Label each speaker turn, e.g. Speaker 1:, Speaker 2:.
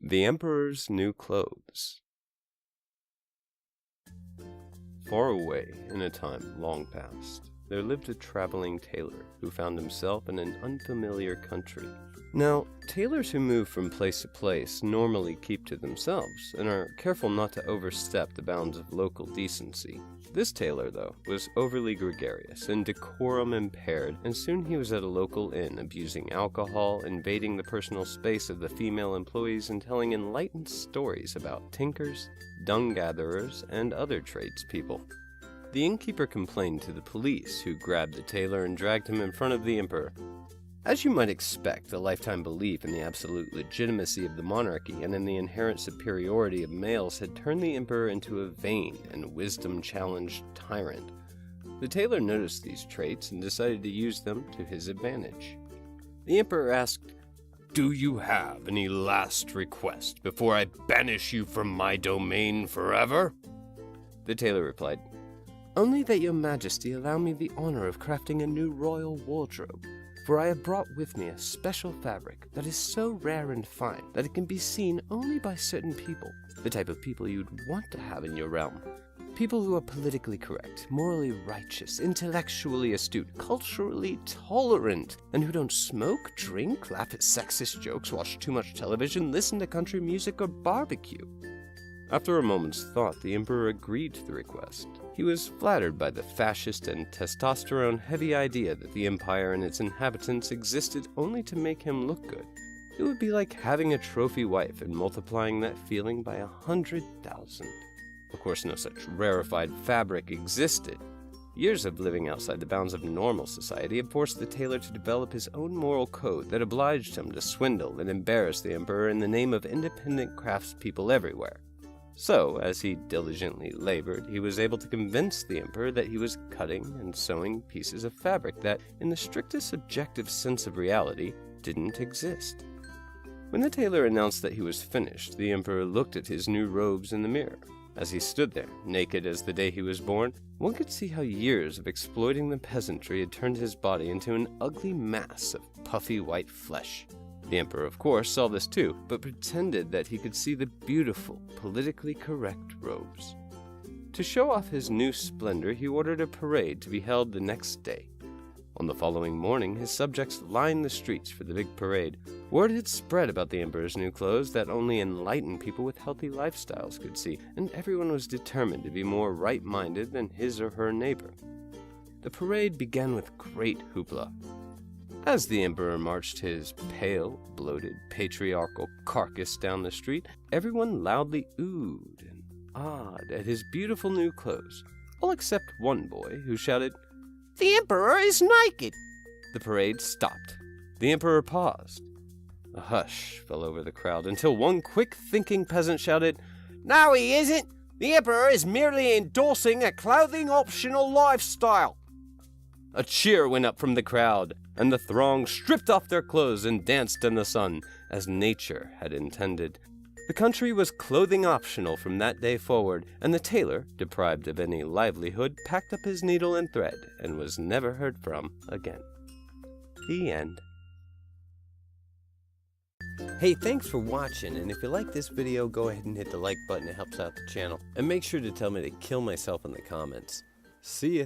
Speaker 1: The Emperor's New Clothes. Far away, in a time long past, there lived a traveling tailor who found himself in an unfamiliar country. Now, tailors who move from place to place normally keep to themselves and are careful not to overstep the bounds of local decency. This tailor, though, was overly gregarious and decorum impaired, and soon he was at a local inn abusing alcohol, invading the personal space of the female employees, and telling enlightened stories about tinkers, dung gatherers, and other tradespeople. The innkeeper complained to the police, who grabbed the tailor and dragged him in front of the emperor. As you might expect, a lifetime belief in the absolute legitimacy of the monarchy and in the inherent superiority of males had turned the emperor into a vain and wisdom-challenged tyrant. The tailor noticed these traits and decided to use them to his advantage. The emperor asked, "Do you have any last request before I banish you from my domain forever?" The tailor replied, "Only that your majesty allow me the honor of crafting a new royal wardrobe. For I have brought with me a special fabric that is so rare and fine that it can be seen only by certain people, the type of people you'd want to have in your realm. People who are politically correct, morally righteous, intellectually astute, culturally tolerant, and who don't smoke, drink, laugh at sexist jokes, watch too much television, listen to country music, or barbecue." After a moment's thought, the emperor agreed to the request. He was flattered by the fascist and testosterone-heavy idea that the empire and its inhabitants existed only to make him look good. It would be like having a trophy wife and multiplying that feeling by 100,000. Of course, no such rarefied fabric existed. Years of living outside the bounds of normal society had forced the tailor to develop his own moral code that obliged him to swindle and embarrass the emperor in the name of independent craftspeople everywhere. So, as he diligently labored, he was able to convince the emperor that he was cutting and sewing pieces of fabric that, in the strictest objective sense of reality, didn't exist. When the tailor announced that he was finished, the emperor looked at his new robes in the mirror. As he stood there, naked as the day he was born, one could see how years of exploiting the peasantry had turned his body into an ugly mass of puffy white flesh. The emperor, of course, saw this too, but pretended that he could see the beautiful, politically correct robes. To show off his new splendor, he ordered a parade to be held the next day. On the following morning, his subjects lined the streets for the big parade. Word had spread about the emperor's new clothes that only enlightened people with healthy lifestyles could see, and everyone was determined to be more right-minded than his or her neighbor. The parade began with great hoopla. As the emperor marched his pale, bloated, patriarchal carcass down the street, everyone loudly oohed and ahed at his beautiful new clothes, all except one boy who shouted, "The emperor is naked!" The parade stopped. The emperor paused. A hush fell over the crowd until one quick-thinking peasant shouted, "No, he isn't! The emperor is merely endorsing a clothing-optional lifestyle!" A cheer went up from the crowd, and the throng stripped off their clothes and danced in the sun, as nature had intended. The country was clothing optional from that day forward, and the tailor, deprived of any livelihood, packed up his needle and thread, and was never heard from again. The end. Hey, thanks for watching, and if you like this video, go ahead and hit the like button, it helps out the channel. And make sure to tell me to kill myself in the comments. See ya!